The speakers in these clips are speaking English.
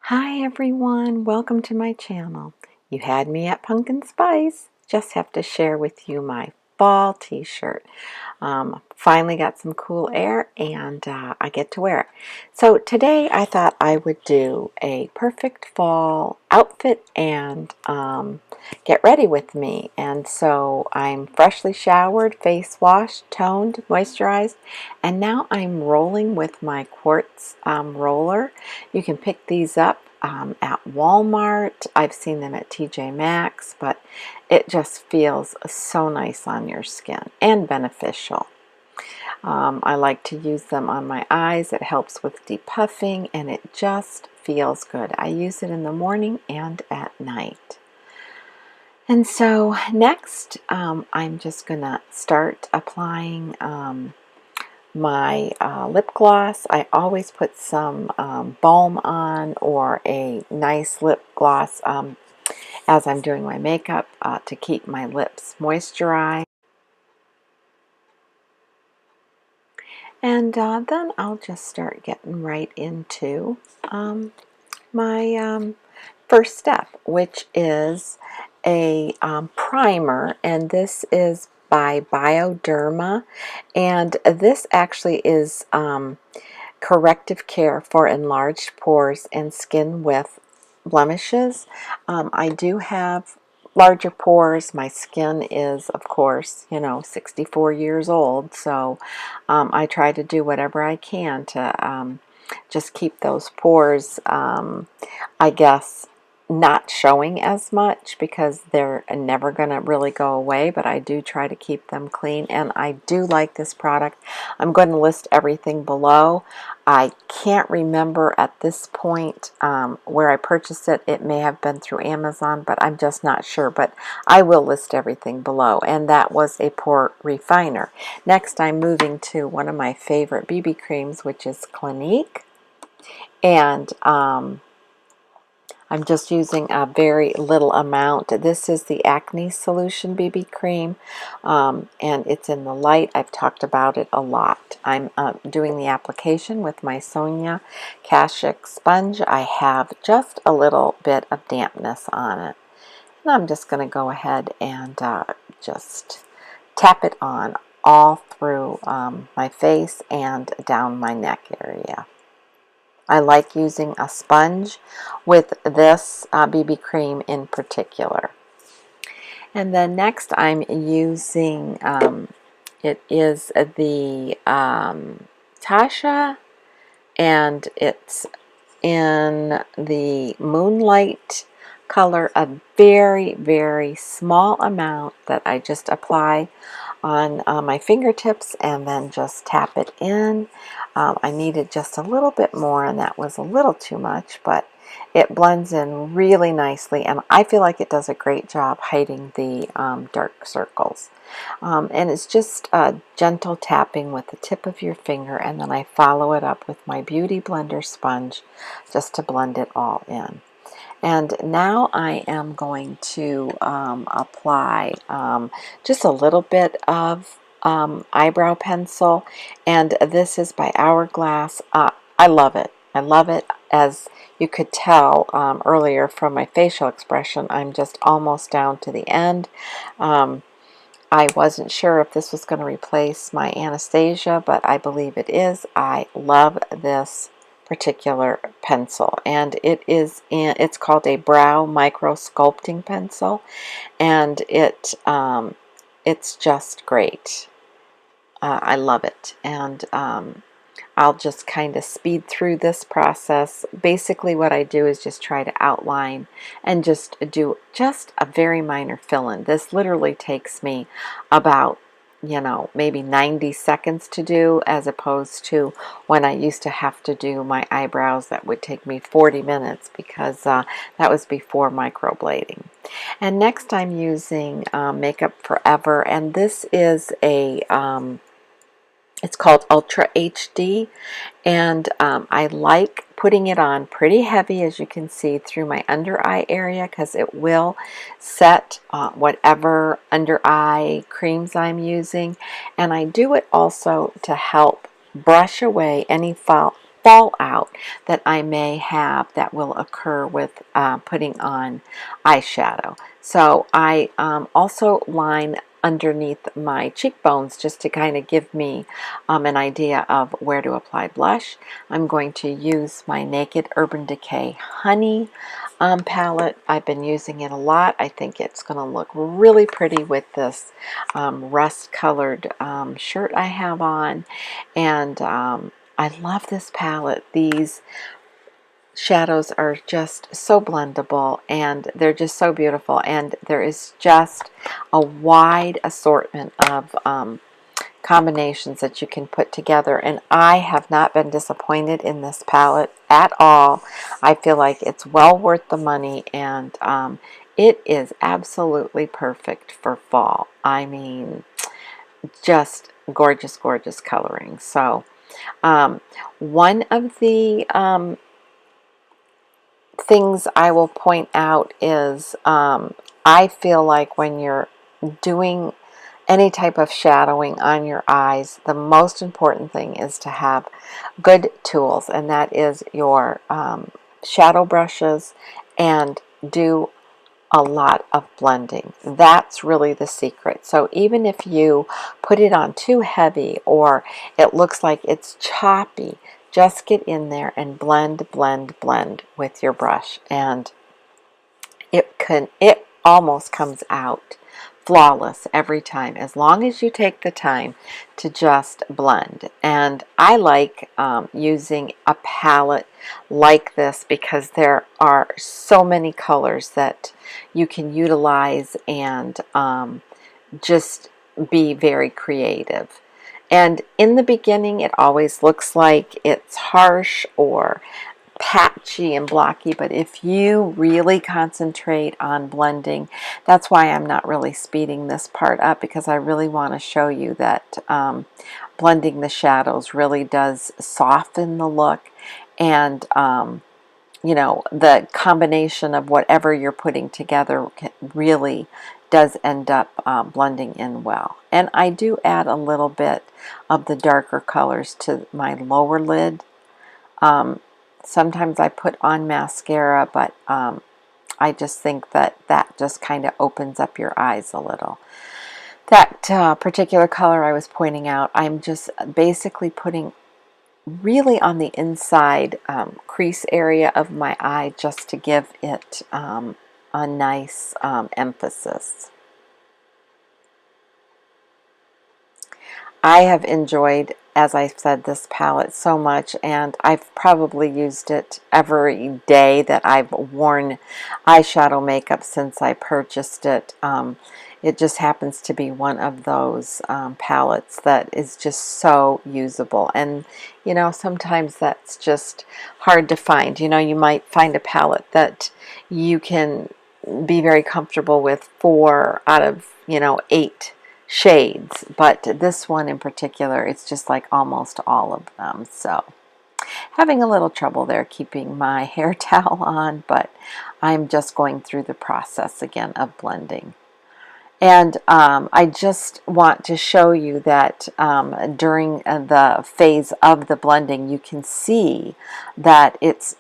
Hi everyone, welcome to my channel. You had me at Pumpkin Spice. Just have to share with you my fall t-shirt. Finally got some cool air and I get to wear it. So today I thought I would do a perfect fall outfit and get ready with me. And so I'm freshly showered, face washed, toned, moisturized, and now I'm rolling with my quartz roller. You can pick these up at Walmart. I've seen them at TJ Maxx, but it just feels so nice on your skin and beneficial. I like to use them on my eyes. It helps with depuffing and it just feels good. I use it in the morning and at night. And so next I'm just going to start applying my lip gloss. I always put some balm on or a nice lip gloss as I'm doing my makeup to keep my lips moisturized. And then I'll just start getting right into my first step, which is a primer, and this is by Bioderma, and this actually is corrective care for enlarged pores and skin with blemishes. I do have larger pores. My skin is, of course, 64 years old, so I try to do whatever I can to just keep those pores, I guess, not showing as much because they're never going to really go away, but I do try to keep them clean, and I do like this product. I'm going to list everything below. I can't remember at this point where I purchased it. It may have been through Amazon, but I'm just not sure, but I will list everything below, and that was a pore refiner. Next, I'm moving to one of my favorite BB creams, which is Clinique, and I'm just using a very little amount. This is the Acne Solution BB Cream, and it's in the light. I've talked about it a lot. I'm doing the application with my Sonia Kashuk sponge. I have just a little bit of dampness on it. And I'm just going to go ahead and just tap it on all through my face and down my neck area. I like using a sponge with this BB cream in particular. And then next I'm using, it is the Tasha, and it's in the Moonlight color, a very, very small amount that I just apply on my fingertips and then just tap it in. I needed just a little bit more, and that was a little too much, but it blends in really nicely, and I feel like it does a great job hiding the dark circles. And it's just gentle tapping with the tip of your finger, and then I follow it up with my Beauty Blender sponge just to blend it all in. And now I am going to apply just a little bit of eyebrow pencil, and this is by Hourglass. I love it. I love it. As you could tell earlier from my facial expression, I'm just almost down to the end. I wasn't sure if this was going to replace my Anastasia, but I believe it is. I love this particular pencil, and it's called a brow micro sculpting pencil, and it's just great. I love it, and I'll just kind of speed through this process. Basically what I do is just try to outline and just do just a very minor fill-in. This literally takes me about, maybe 90 seconds to do, as opposed to when I used to have to do my eyebrows that would take me 40 minutes because that was before microblading. And next I'm using Makeup Forever, and this is a it's called Ultra HD, and I like putting it on pretty heavy, as you can see, through my under eye area, because it will set whatever under eye creams I'm using, and I do it also to help brush away any fallout that I may have that will occur with putting on eyeshadow. So I also line underneath my cheekbones just to kind of give me an idea of where to apply blush. I'm going to use my Naked Urban Decay Honey palette. I've been using it a lot. I think it's going to look really pretty with this rust colored shirt I have on, and I love this palette. These shadows are just so blendable, and they're just so beautiful, and there is just a wide assortment of combinations that you can put together, and I have not been disappointed in this palette at all. I feel like it's well worth the money, and it is absolutely perfect for fall. I mean, just gorgeous, gorgeous coloring. So one of the things I will point out is I feel like when you're doing any type of shadowing on your eyes, the most important thing is to have good tools, and that is your shadow brushes, and do a lot of blending. That's really the secret. So even if you put it on too heavy or it looks like it's choppy, just get in there and blend, blend, blend with your brush, and it almost comes out flawless every time, as long as you take the time to just blend. And I like using a palette like this because there are so many colors that you can utilize and just be very creative. And in the beginning, it always looks like it's harsh or patchy and blocky, but if you really concentrate on blending, that's why I'm not really speeding this part up, because I really want to show you that blending the shadows really does soften the look, and you know, the combination of whatever you're putting together really does end up blending in well. And I do add a little bit of the darker colors to my lower lid. Sometimes I put on mascara, but I just think that that just kind of opens up your eyes a little. That particular color I was pointing out, I'm just basically putting really on the inside crease area of my eye, just to give it a nice emphasis. I have enjoyed, as I said, this palette so much, and I've probably used it every day that I've worn eyeshadow makeup since I purchased it. It just happens to be one of those palettes that is just so usable. And, you know, sometimes that's just hard to find. You know, you might find a palette that you can be very comfortable with 4 out of, you know, 8 shades, but this one in particular, it's just like almost all of them. So having a little trouble there keeping my hair towel on, but I'm just going through the process again of blending. And I just want to show you that during the phase of the blending, you can see that it's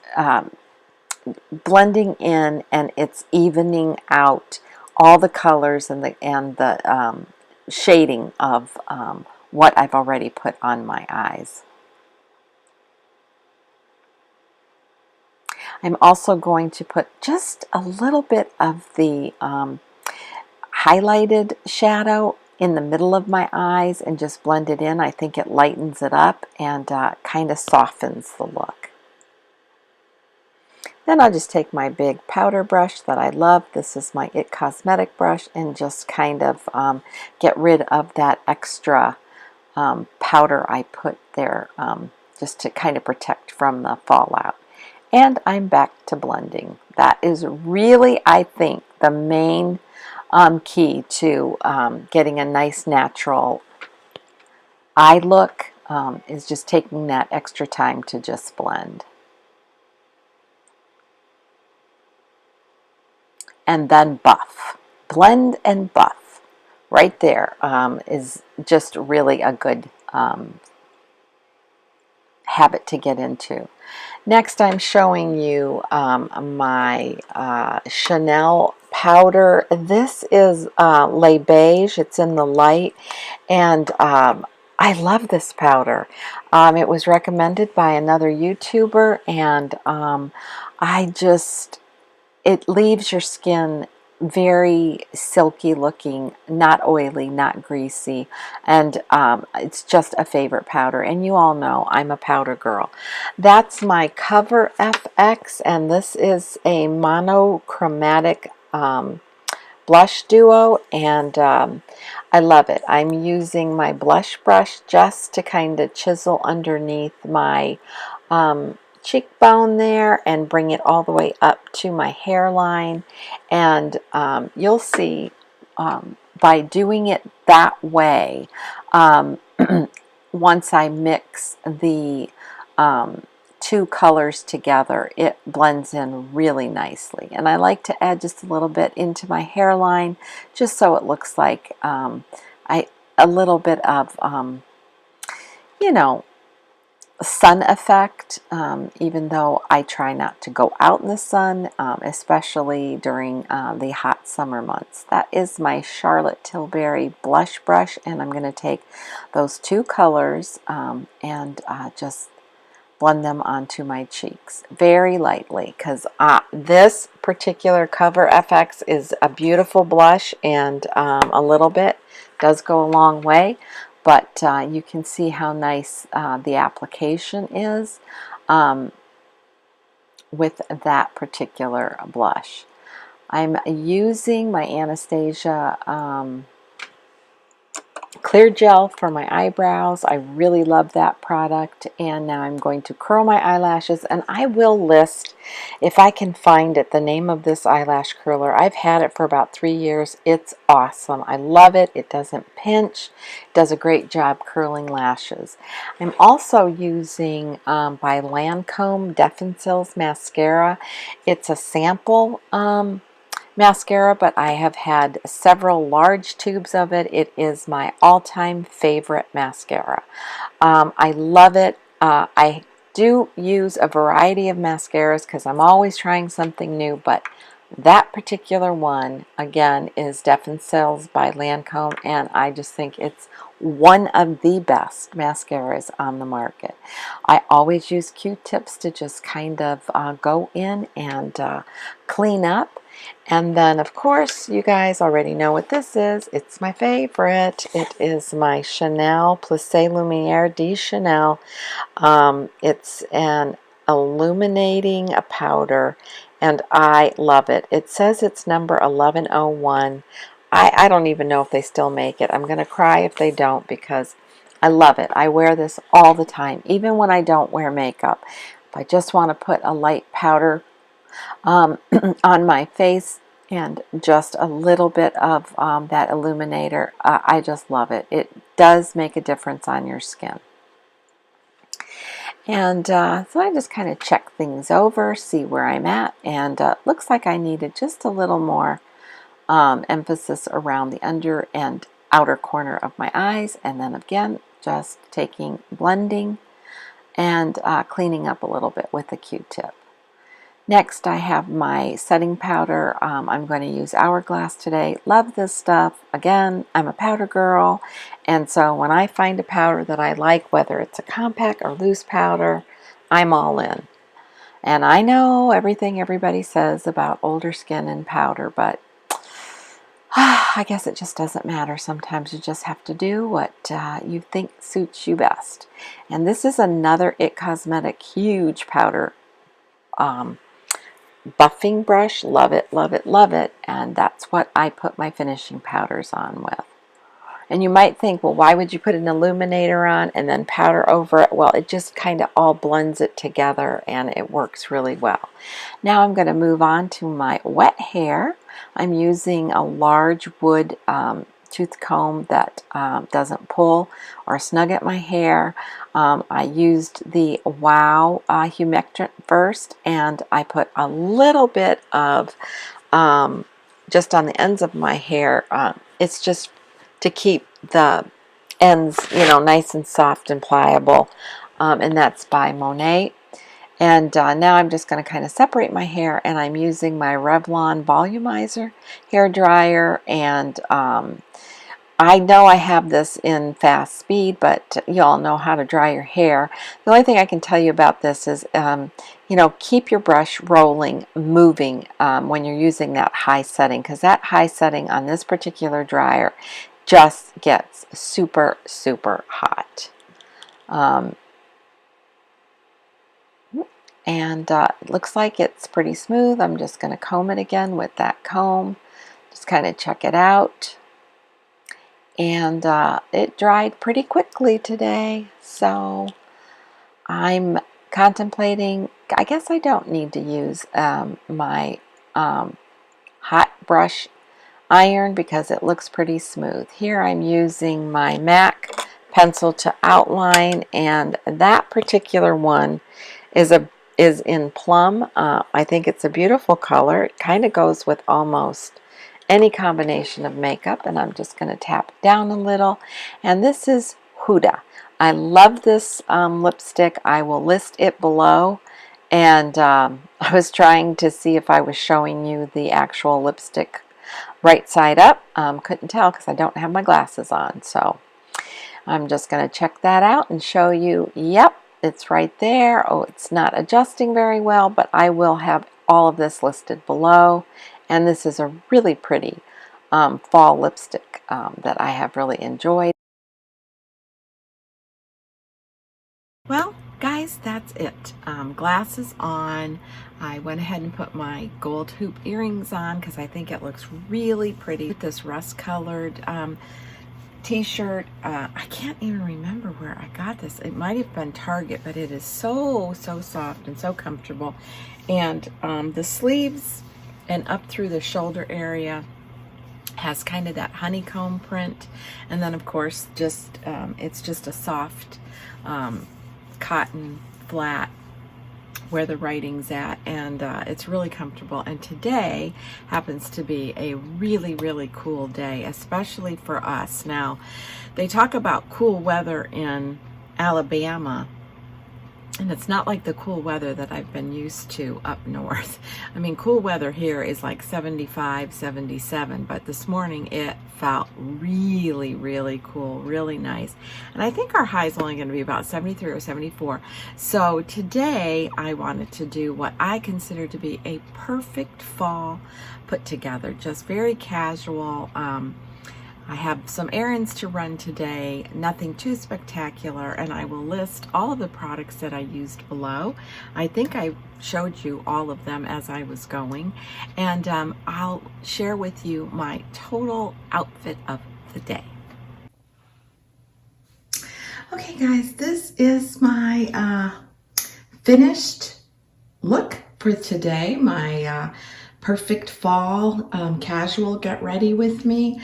blending in, and it's evening out all the colors and the shading of what I've already put on my eyes. I'm also going to put just a little bit of the highlighted shadow in the middle of my eyes and just blend it in. I think it lightens it up and kind of softens the look. Then I'll just take my big powder brush that I love. This is my It Cosmetic brush, and just kind of get rid of that extra powder I put there, just to kind of protect from the fallout. And I'm back to blending. That is really, I think, the main key to getting a nice natural eye look, is just taking that extra time to just blend. And then buff. Blend and buff. Right there is just really a good habit to get into. Next, I'm showing you my Chanel powder. This is Le Beige. It's in the light, and I love this powder. It was recommended by another YouTuber, and it leaves your skin very silky looking, not oily, not greasy, and it's just a favorite powder. And you all know I'm a powder girl. That's my Cover FX, and this is a monochromatic blush duo, and I love it. I'm using my blush brush just to kind of chisel underneath my cheekbone there and bring it all the way up to my hairline, and you'll see by doing it that way, once I mix the two colors together, it blends in really nicely. And I like to add just a little bit into my hairline, just so it looks like a little bit of you know, sun effect, even though I try not to go out in the sun, especially during the hot summer months. That is my Charlotte Tilbury blush brush, and I'm going to take those two colors and just blend them onto my cheeks very lightly, because this particular Cover FX is a beautiful blush, and a little bit does go a long way, but you can see how nice the application is with that particular blush. I'm using my Anastasia clear gel for my eyebrows. I really love that product, and now I'm going to curl my eyelashes, and I will list, if I can find it, the name of this eyelash curler. I've had it for about 3 years. It's awesome. I love it. It doesn't pinch. It does a great job curling lashes. I'm also using by Lancome Defensil's mascara. It's a sample mascara, but I have had several large tubes of it. It is my all-time favorite mascara. I love it. I do use a variety of mascaras because I'm always trying something new, but that particular one, again, is Defensil's by Lancome, and I just think it's one of the best mascaras on the market. I always use Q-tips to just kind of go in and clean up. And then, of course, you guys already know what this is. It's my favorite. It is my Chanel Plissé Lumière de Chanel. It's an illuminating powder, and I love it. It says it's number 1101. I don't even know if they still make it. I'm going to cry if they don't, because I love it. I wear this all the time, even when I don't wear makeup. If I just want to put a light powder on my face and just a little bit of that illuminator, I just love it. It does make a difference on your skin. And so I just kind of check things over, see where I'm at, and looks like I needed just a little more emphasis around the under and outer corner of my eyes, and then again just taking blending and cleaning up a little bit with a Q-tip. Next, I have my setting powder. I'm going to use Hourglass today. Love this stuff. Again, I'm a powder girl, and so when I find a powder that I like, whether it's a compact or loose powder, I'm all in. And I know everything everybody says about older skin and powder, but I guess it just doesn't matter. Sometimes you just have to do what you think suits you best. And this is another IT Cosmetic huge powder buffing brush. Love it, love it, love it. And that's what I put my finishing powders on with. And you might think, well, why would you put an illuminator on and then powder over it? Well, it just kind of all blends it together, and it works really well. Now I'm going to move on to my wet hair. I'm using a large wood tooth comb that doesn't pull or snug at my hair. I used the Wow humectant first, and I put a little bit of just on the ends of my hair. It's just to keep the ends, you know, nice and soft and pliable. and that's by Monet. And now I'm just going to kind of separate my hair, and I'm using my Revlon Volumizer hair dryer, and I know I have this in fast speed, but you all know how to dry your hair. The only thing I can tell you about this is, you know, keep your brush rolling, moving when you're using that high setting, because that high setting on this particular dryer just gets super, super hot. And it looks like it's pretty smooth. I'm just going to comb it again with that comb. Just kind of check it out. And it dried pretty quickly today. So I'm contemplating, I guess I don't need to use my hot brush iron because it looks pretty smooth. Here I'm using my MAC pencil to outline, and that particular one is in plum. I think it's a beautiful color. It kind of goes with almost any combination of makeup, and I'm just going to tap down a little. And this is Huda. I love this lipstick. I will list it below. And I was trying to see if I was showing you the actual lipstick right side up. Couldn't tell because I don't have my glasses on. So I'm just going to check that out and show you. Yep, it's right there. Oh, it's not adjusting very well, but I will have all of this listed below. And this is a really pretty fall lipstick that I have really enjoyed. Well, guys, that's it. Glasses on. I went ahead and put my gold hoop earrings on because I think it looks really pretty with this rust-colored t-shirt. I can't even remember where I got this. It might have been Target, but it is so soft and so comfortable. And the sleeves and up through the shoulder area has kind of that honeycomb print. And then, of course, just it's just a soft cotton flat where the writing's at, and it's really comfortable. And today happens to be a really cool day, especially for us. Now, they talk about cool weather in Alabama, and it's not like the cool weather that I've been used to up north. I mean, cool weather here is like 75, 77, but this morning it felt really cool, really nice. And I think our high is only going to be about 73 or 74. So today I wanted to do what I consider to be a perfect fall put together, just very casual. I have some errands to run today, nothing too spectacular, and I will list all of the products that I used below. I think I showed you all of them as I was going, and I'll share with you my total outfit of the day. Okay guys, this is my finished look for today, my perfect fall casual get ready with me.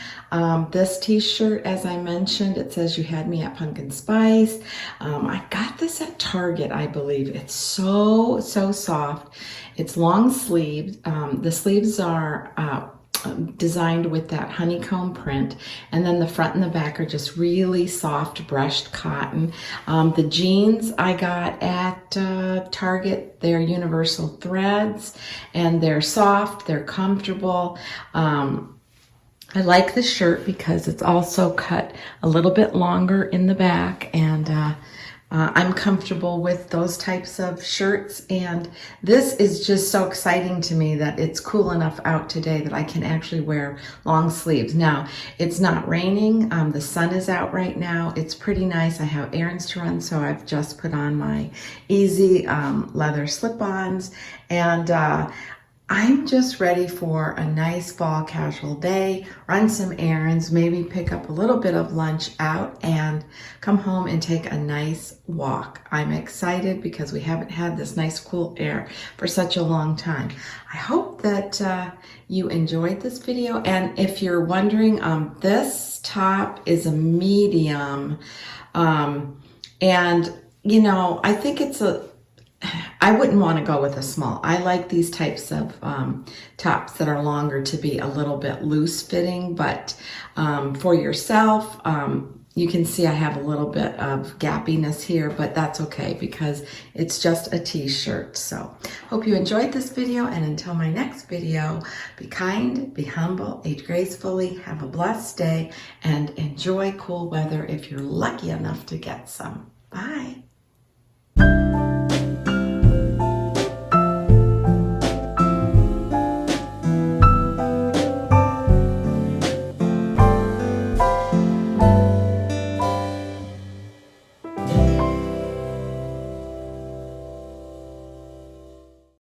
This t-shirt, as I mentioned, it says you had me at Pumpkin Spice. I got this at Target, I believe. It's so soft. It's long sleeved. The sleeves are designed with that honeycomb print, and then the front and the back are just really soft brushed cotton. The jeans I got at Target, they're universal threads, and they're soft, they're comfortable. I like the shirt because it's also cut a little bit longer in the back, and I'm comfortable with those types of shirts, and this is just so exciting to me that it's cool enough out today that I can actually wear long sleeves. Now, it's not raining. The sun is out right now. It's pretty nice. I have errands to run, so I've just put on my easy leather slip-ons, and I'm just ready for a nice fall casual day, run some errands, maybe pick up a little bit of lunch out and come home and take a nice walk. I'm excited because we haven't had this nice cool air for such a long time. I hope that you enjoyed this video, and if you're wondering, this top is a medium, and you know, I think I wouldn't want to go with a small. I like these types of tops that are longer to be a little bit loose fitting, but for yourself, You can see I have a little bit of gappiness here, but that's okay because it's just a t-shirt. So hope you enjoyed this video, and until my next video, be kind, be humble, age gracefully, have a blessed day, and enjoy cool weather if you're lucky enough to get some. Bye.